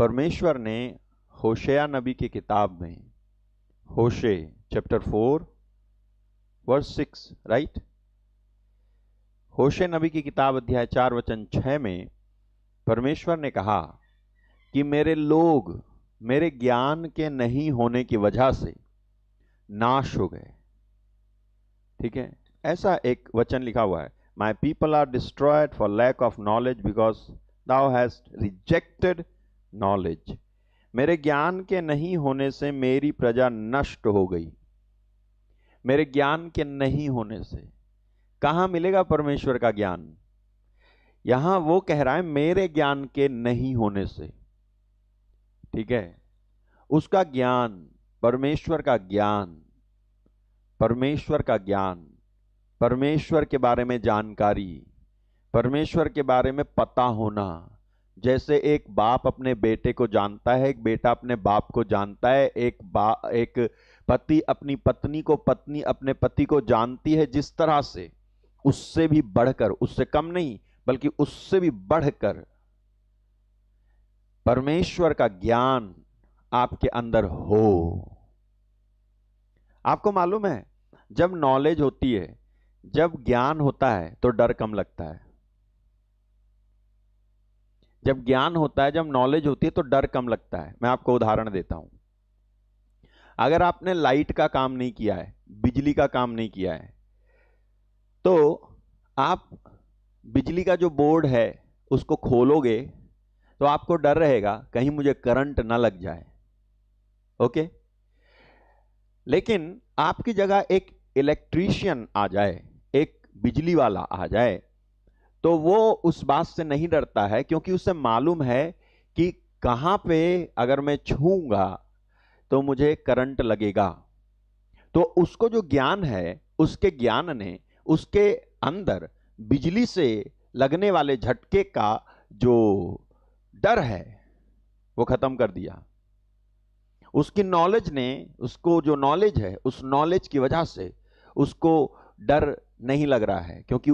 परमेश्वर ने होशेया नबी की किताब में, होशे चैप्टर 4 वर्स 6, राइट, होशे नबी की किताब अध्याय 4 वचन 6 में परमेश्वर ने कहा कि मेरे लोग मेरे ज्ञान के नहीं होने की वजह से नाश हो गए। ठीक है, ऐसा एक वचन लिखा हुआ है, my people are destroyed for lack of knowledge because thou hast rejected knowledge. मेरे ज्ञान के नहीं होने से मेरी प्रजा नष्ट हो गई। मेरे ज्ञान के नहीं होने से कहां मिलेगा परमेश्वर का ज्ञान? यहां वो कह रहा है मेरे ज्ञान के नहीं होने से। ठीक है, उसका ज्ञान, परमेश्वर का ज्ञान, परमेश्वर का ज्ञान, परमेश्वर के बारे में जानकारी, परमेश्वर के बारे में पता होना, जैसे एक बाप अपने बेटे को जानता है, एक बेटा अपने बाप को जानता है, एक पति अपनी पत्नी को, पत्नी अपने पति को जानती है, जिस तरह से उससे भी बढ़कर, उससे कम नहीं बल्कि उससे भी बढ़कर परमेश्वर का ज्ञान आपके अंदर हो। आपको मालूम है, जब नॉलेज होती है, जब ज्ञान होता है तो डर कम लगता है। जब ज्ञान होता है, जब नॉलेज होती है तो डर कम लगता है। मैं आपको उदाहरण देता हूं। अगर आपने लाइट का काम नहीं किया है, बिजली का काम नहीं किया है, तो आप बिजली का जो बोर्ड है उसको खोलोगे तो आपको डर रहेगा कहीं मुझे करंट ना लग जाए। ओके, लेकिन आपकी जगह एक इलेक्ट्रीशियन आ जाए, एक बिजली वाला आ जाए, तो वो उस बात से नहीं डरता है, क्योंकि उसे मालूम है कि कहां पे अगर मैं छूऊंगा तो मुझे करंट लगेगा। तो उसको जो ज्ञान है, उसके ज्ञान ने उसके अंदर बिजली से लगने वाले झटके का जो डर है वो खत्म कर दिया। उसकी नॉलेज ने, उसको जो नॉलेज है, उस नॉलेज की वजह से उसको डर नहीं लग रहा है, क्योंकि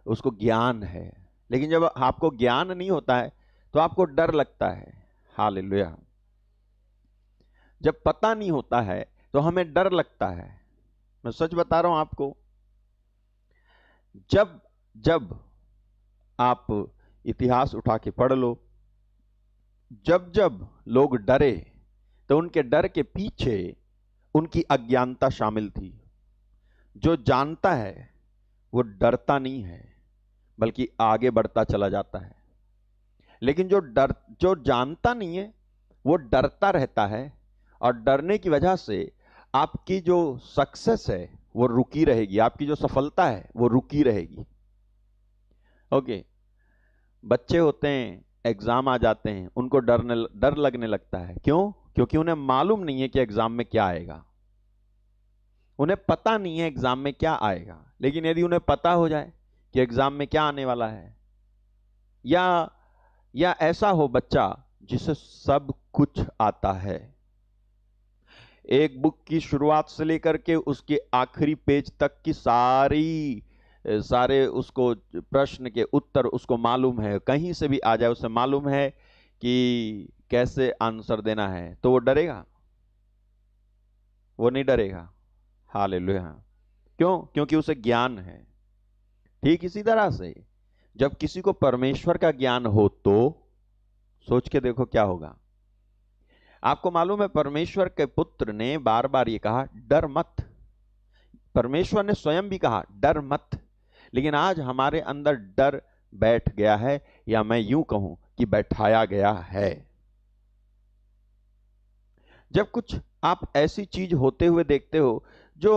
उसको ज्ञान है। लेकिन जब आपको ज्ञान नहीं होता है तो आपको डर लगता है। हालेलुया। जब पता नहीं होता है तो हमें डर लगता है। मैं सच बता रहा हूं आपको, जब जब आप इतिहास उठा के पढ़ लो, जब जब लोग डरे तो उनके डर के पीछे उनकी अज्ञानता शामिल थी। जो जानता है वो डरता नहीं है बल्कि आगे बढ़ता चला जाता है। लेकिन जो जानता नहीं है वो डरता रहता है, और डरने की वजह से आपकी जो सक्सेस है वो रुकी रहेगी, आपकी जो सफलता है वो रुकी रहेगी। ओके, बच्चे होते हैं, एग्जाम आ जाते हैं, उनको डर लगने लगता है। क्यों? क्योंकि उन्हें मालूम नहीं है कि एग्जाम में क्या आएगा। उन्हें पता नहीं है एग्जाम में क्या आएगा। लेकिन यदि उन्हें पता हो जाए कि एग्जाम में क्या आने वाला है, या ऐसा हो बच्चा जिसे सब कुछ आता है, एक बुक की शुरुआत से लेकर के उसके आखिरी पेज तक की सारे उसको प्रश्न के उत्तर उसको मालूम है, कहीं से भी आ जाए उसे मालूम है कि कैसे आंसर देना है, तो वो डरेगा? वो नहीं डरेगा। हालेलुया। क्यों? क्योंकि उसे ज्ञान है। ठीक इसी तरह से जब किसी को परमेश्वर का ज्ञान हो तो सोच के देखो क्या होगा। आपको मालूम है, परमेश्वर के पुत्र ने बार बार ये कहा, डर मत। परमेश्वर ने स्वयं भी कहा, डर मत। लेकिन आज हमारे अंदर डर बैठ गया है, या मैं यूं कहूं कि बैठाया गया है। जब कुछ आप ऐसी चीज होते हुए देखते हो जो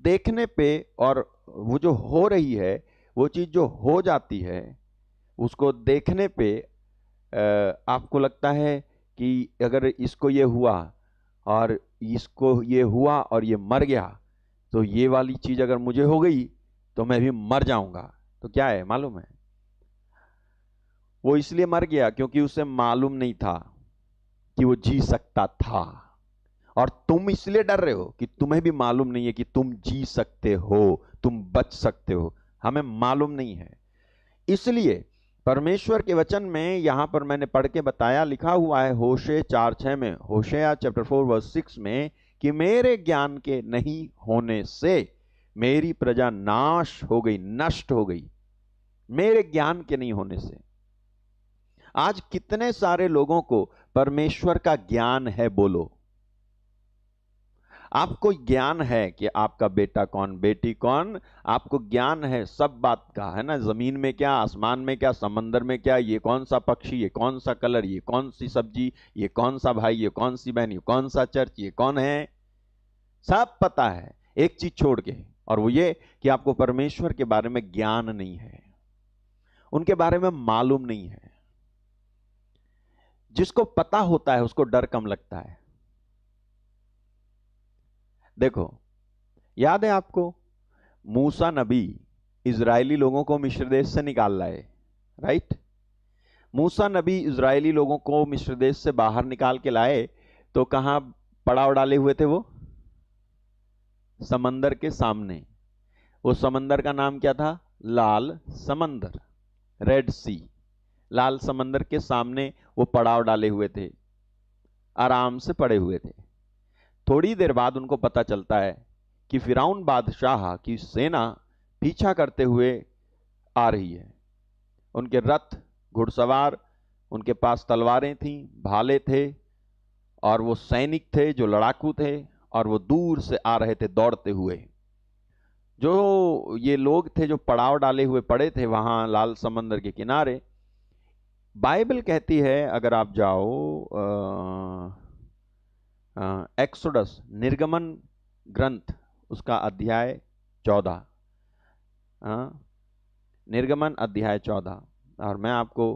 देखने पे, और वो जो हो रही है, वो चीज जो हो जाती है, उसको देखने पे आपको लगता है कि अगर इसको ये हुआ और इसको ये हुआ और ये मर गया, तो ये वाली चीज अगर मुझे हो गई तो मैं भी मर जाऊंगा। तो क्या है मालूम है? वो इसलिए मर गया क्योंकि उसे मालूम नहीं था कि वो जी सकता था। और तुम इसलिए डर रहे हो कि तुम्हें भी मालूम नहीं है कि तुम जी सकते हो, तुम बच सकते हो। हमें मालूम नहीं है, इसलिए परमेश्वर के वचन में यहां पर मैंने पढ़ के बताया, लिखा हुआ है होशे 4:6 में, होशेया चैप्टर 4 वर्स 6 में, कि मेरे ज्ञान के नहीं होने से मेरी प्रजा नाश हो गई, नष्ट हो गई, मेरे ज्ञान के नहीं होने से। आज कितने सारे लोगों को परमेश्वर का ज्ञान है? बोलो, आपको ज्ञान है कि आपका बेटा कौन, बेटी कौन, आपको ज्ञान है सब बात का, है ना? जमीन में क्या, आसमान में क्या, समंदर में क्या, ये कौन सा पक्षी, ये कौन सा कलर, ये कौन सी सब्जी, ये कौन सा भाई, ये कौन सी बहन, ये कौन सा चर्च, ये कौन है, सब पता है। एक चीज छोड़ के, और वो ये कि आपको परमेश्वर के बारे में ज्ञान नहीं है, उनके बारे में मालूम नहीं है। जिसको पता होता है उसको डर कम लगता है। देखो, याद है आपको, मूसा नबी इजरायली लोगों को मिस्र देश से निकाल लाए, राइट? मूसा नबी इजरायली लोगों को मिस्र देश से बाहर निकाल के लाए, तो कहां पड़ाव डाले हुए थे वो? समंदर के सामने। वो समंदर का नाम क्या था? लाल समंदर, रेड सी। लाल समंदर के सामने वो पड़ाव डाले हुए थे, आराम से पड़े हुए थे। थोड़ी देर बाद उनको पता चलता है कि फिरौन बादशाह की सेना पीछा करते हुए आ रही है। उनके रथ, घुड़सवार, उनके पास तलवारें थीं, भाले थे, और वो सैनिक थे जो लड़ाकू थे, और वो दूर से आ रहे थे दौड़ते हुए। जो ये लोग थे जो पड़ाव डाले हुए पड़े थे वहां लाल समंदर के किनारे, बाइबल कहती है, अगर आप जाओ एक्सोडस, निर्गमन ग्रंथ, उसका अध्याय 14, निर्गमन अध्याय 14, और मैं आपको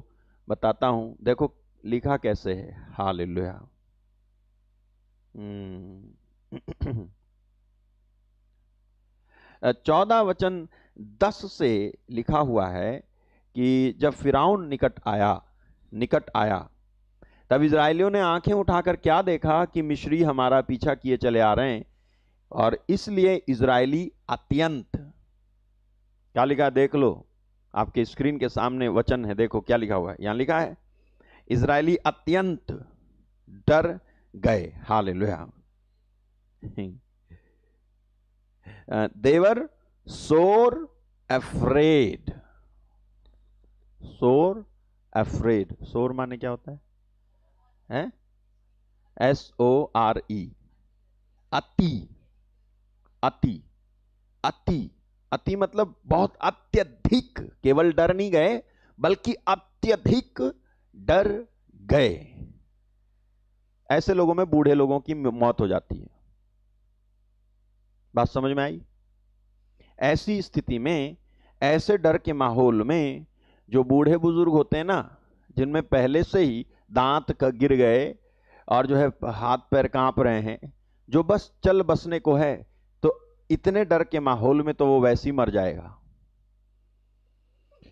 बताता हूं, देखो लिखा कैसे है। हालेलुया। 14 वचन 10 से लिखा हुआ है कि जब फिरौन निकट आया तब इजरायलियों ने आंखें उठाकर क्या देखा कि मिस्री हमारा पीछा किए चले आ रहे हैं, और इसलिए इजरायली अत्यंत, क्या लिखा है देख लो, आपके स्क्रीन के सामने वचन है, देखो क्या लिखा हुआ है। यहां लिखा है इजरायली अत्यंत डर गए। Hallelujah. they were sore afraid। sore afraid, sore माने क्या होता है? SORE, अति, अति, अति, अति मतलब बहुत अत्यधिक। केवल डर नहीं गए बल्कि अत्यधिक डर गए। ऐसे लोगों में बूढ़े लोगों की मौत हो जाती है। बात समझ में आई? ऐसी स्थिति में, ऐसे डर के माहौल में, जो बूढ़े बुजुर्ग होते हैं ना, जिनमें पहले से ही दांत गिर गए और जो है हाथ पैर कांप रहे हैं, जो बस चल बसने को है, तो इतने डर के माहौल में तो वो वैसे ही मर जाएगा।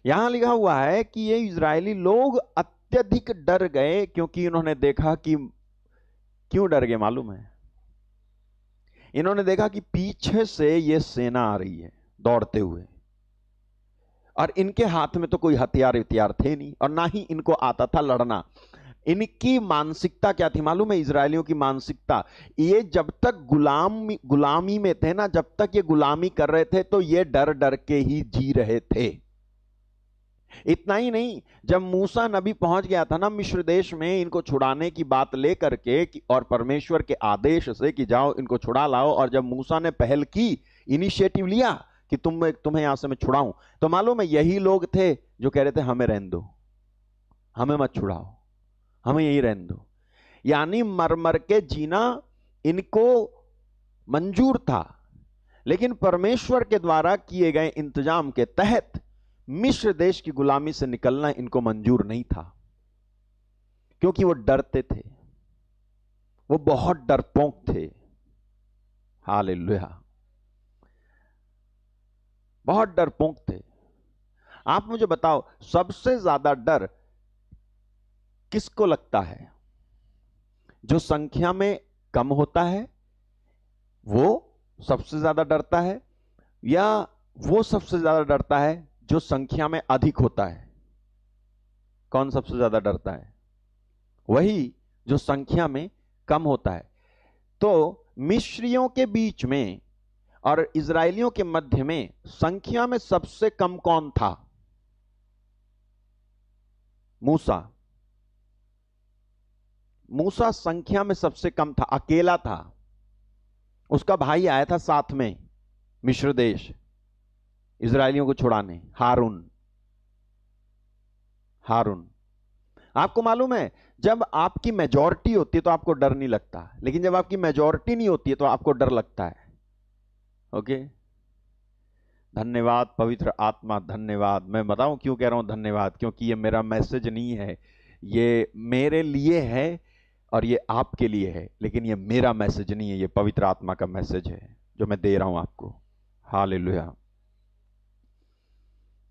यहां लिखा हुआ है कि ये इजरायली लोग अत्यधिक डर गए, क्योंकि इन्होंने देखा कि, क्यों डर गए मालूम है? इन्होंने देखा कि पीछे से ये सेना आ रही है दौड़ते हुए, और इनके हाथ में तो कोई हथियार थे नहीं, और ना ही इनको आता था लड़ना। इनकी मानसिकता क्या थी मालूम है? इजरायलियों की मानसिकता, ये जब तक गुलामी में थे ना, जब तक ये गुलामी कर रहे थे, तो ये डर डर के ही जी रहे थे। इतना ही नहीं, जब मूसा नबी पहुंच गया था ना मिस्र देश में, इनको छुड़ाने की बात लेकर के, और परमेश्वर के आदेश से कि जाओ इनको छुड़ा लाओ, और जब मूसा ने पहल की, इनिशिएटिव लिया कि तुम्हें यहां से मैं छुड़ाऊं, तो मालूम है यही लोग थे जो कह रहे थे हमें रहने दो, हमें मत छुड़ाओ, हमें यही रहने दो। यानी मर मर के जीना इनको मंजूर था, लेकिन परमेश्वर के द्वारा किए गए इंतजाम के तहत मिस्र देश की गुलामी से निकलना इनको मंजूर नहीं था, क्योंकि वो डरते थे, वो बहुत डरपोक थे। हालेलुया, बहुत डरपोक थे। आप मुझे बताओ, सबसे ज्यादा डर किसको लगता है? जो संख्या में कम होता है वो सबसे ज्यादा डरता है, या वो सबसे ज्यादा डरता है जो संख्या में अधिक होता है? कौन सबसे ज्यादा डरता है? वही जो संख्या में कम होता है। तो मिस्रियों के बीच में और इजरायलियों के मध्य में संख्या में सबसे कम कौन था? मूसा। मूसा संख्या में सबसे कम था, अकेला था। उसका भाई आया था साथ में मिस्र देश इजरायलियों को छुड़ाने, हारून। हारून। आपको मालूम है, जब आपकी मेजॉरिटी होती है तो आपको डर नहीं लगता, लेकिन जब आपकी मेजॉरिटी नहीं होती है तो आपको डर लगता है। ओके, धन्यवाद पवित्र आत्मा, धन्यवाद। मैं बताऊं क्यों कह रहा हूं धन्यवाद? क्योंकि ये मेरा मैसेज नहीं है, ये मेरे लिए है और ये आपके लिए है, लेकिन ये मेरा मैसेज नहीं है, ये पवित्र आत्मा का मैसेज है जो मैं दे रहा हूं आपको। हालेलुया।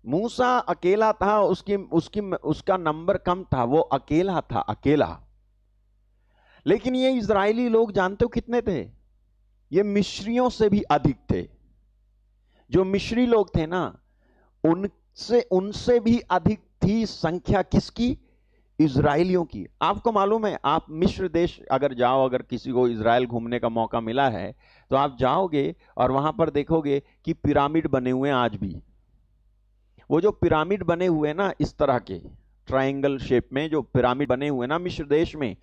मूसा अकेला था, उसकी उसकी उसका नंबर कम था, वो अकेला था, अकेला। लेकिन ये इजरायली लोग जानते हो कितने थे? ये मिस्रियों से भी अधिक थे। जो मिस्री लोग थे ना, उनसे उनसे भी अधिक थी संख्या किसकी? इजरायलियों की। आपको मालूम है, आप मिस्र देश अगर जाओ, अगर किसी को इजराइल घूमने का मौका मिला है तो आप जाओगे और वहां पर देखोगे कि पिरामिड बने हुए हैं आज भी। वो जो पिरामिड बने हुए ना, इस तरह के ट्रायंगल शेप में जो पिरामिड बने हुए ना मिस्र देश में,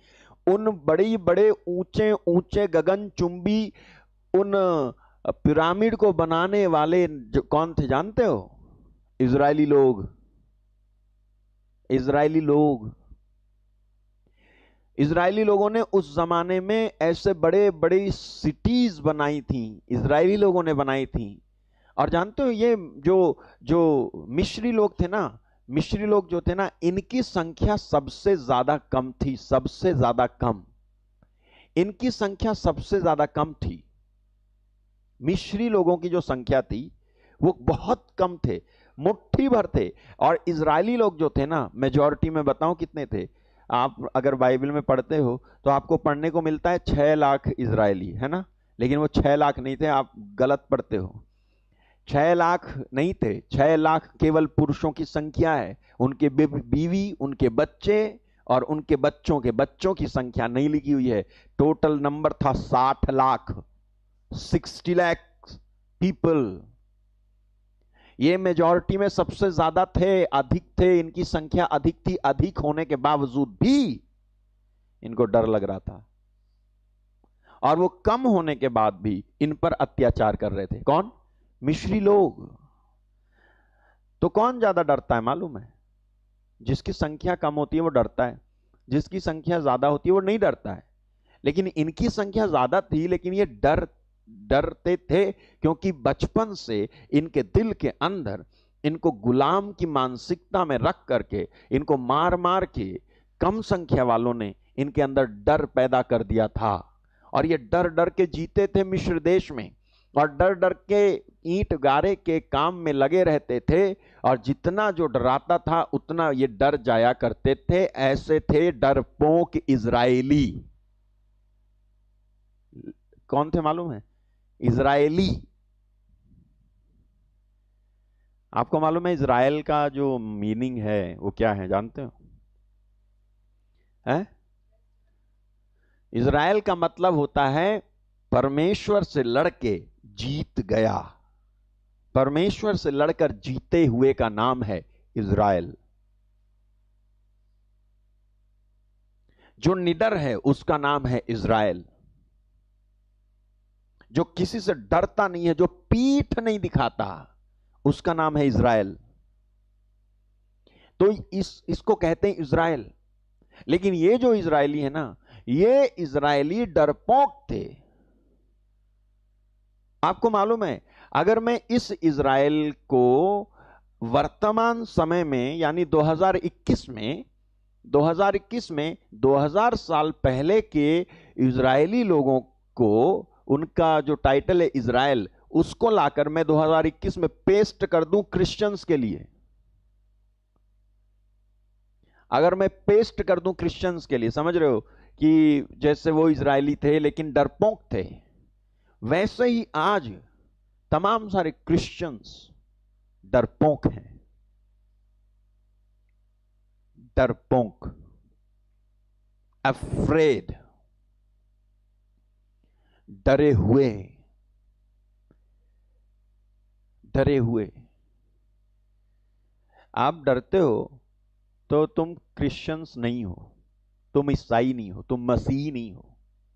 उन बड़े बड़े ऊंचे ऊंचे गगनचुंबी उन पिरामिड को बनाने वाले जो कौन थे जानते हो? इजरायली लोग। इजरायली लोग। इजरायली लोगों ने उस जमाने में ऐसे बड़े बड़े सिटीज बनाई थी, इजरायली लोगों ने बनाई थी। और जानते हो, ये जो जो मिस्री लोग थे ना, मिस्री लोग जो थे ना, इनकी संख्या सबसे ज्यादा कम थी, सबसे ज्यादा कम। इनकी संख्या सबसे ज्यादा कम थी। मिस्री लोगों की जो संख्या थी वो बहुत कम थे, मुट्ठी भर थे। और इजरायली लोग जो थे ना, मेजॉरिटी में बताऊं कितने थे? आप अगर बाइबल में पढ़ते हो तो आपको पढ़ने को मिलता है 6 लाख इजरायली, है ना? लेकिन वो 6 लाख नहीं थे, आप गलत पढ़ते हो। 6 लाख नहीं थे, 6 लाख केवल पुरुषों की संख्या है। उनके बीवी, उनके बच्चे और उनके बच्चों के बच्चों की संख्या नहीं लिखी हुई है। टोटल नंबर था 60 लाख, 60 लाख पीपल। ये मेजॉरिटी में सबसे ज्यादा थे, अधिक थे, इनकी संख्या अधिक थी। अधिक होने के बावजूद भी इनको डर लग रहा था, और वो कम होने के बाद भी इन पर अत्याचार कर रहे थे। कौन? मिस्री लोग। तो कौन ज्यादा डरता है मालूम है? जिसकी संख्या कम होती है वो डरता है, जिसकी संख्या ज्यादा होती है वो नहीं डरता है। लेकिन इनकी संख्या ज्यादा थी, लेकिन ये डरते थे, क्योंकि बचपन से इनके दिल के अंदर इनको गुलाम की मानसिकता में रख करके, इनको मार मार के कम संख्या वालों ने इनके अंदर डर पैदा कर दिया था। और ये डर डर के जीते थे मिस्र देश में, और डर डर के ईंट गारे के काम में लगे रहते थे। और जितना जो डराता था उतना ये डर जाया करते थे। ऐसे थे डरपोक इजरायली। कौन थे मालूम है? इजरायली। आपको मालूम है इजराइल का जो मीनिंग है वो क्या है, जानते हो? है? इजराइल का मतलब होता है परमेश्वर से लड़के जीत गया। परमेश्वर से लड़कर जीते हुए का नाम है इजराइल। जो निडर है उसका नाम है इजराइल। जो किसी से डरता नहीं है, जो पीठ नहीं दिखाता, उसका नाम है इजराइल। तो इसको कहते हैं इजराइल। लेकिन ये जो इजरायली है ना, ये इजरायली डरपोक थे। आपको मालूम है, अगर मैं इस इजराइल को वर्तमान समय में यानी 2021 में 2000 साल पहले के इजरायली लोगों को, उनका जो टाइटल है इजराइल, उसको लाकर मैं 2021 में पेस्ट कर दूं क्रिश्चियंस के लिए, अगर मैं पेस्ट कर दूं क्रिश्चियंस के लिए, समझ रहे हो कि जैसे वो इजरायली थे लेकिन डरपोक थे, वैसे ही आज तमाम सारे क्रिश्चियंस डरपोक हैं। डरपोक, अफ्रेड, डरे हुए, डरे हुए। आप डरते हो तो तुम क्रिश्चियंस नहीं हो, तुम ईसाई नहीं हो, तुम मसीही नहीं हो।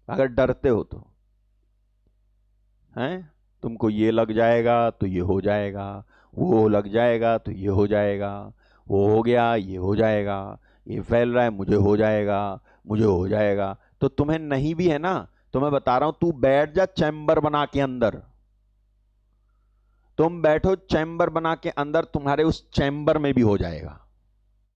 अगर डरते हो तो हैं, तुमको ये लग जाएगा तो ये हो जाएगा, वो लग जाएगा तो ये हो जाएगा, वो हो गया ये हो जाएगा, ये फैल रहा है मुझे हो जाएगा, मुझे हो जाएगा। तो तुम्हें नहीं भी है ना, तो मैं बता रहा हूं, तू बैठ जा चैम्बर बना के अंदर। तुम बैठो चैम्बर बना के अंदर, तुम्हारे उस चैम्बर में भी हो जाएगा।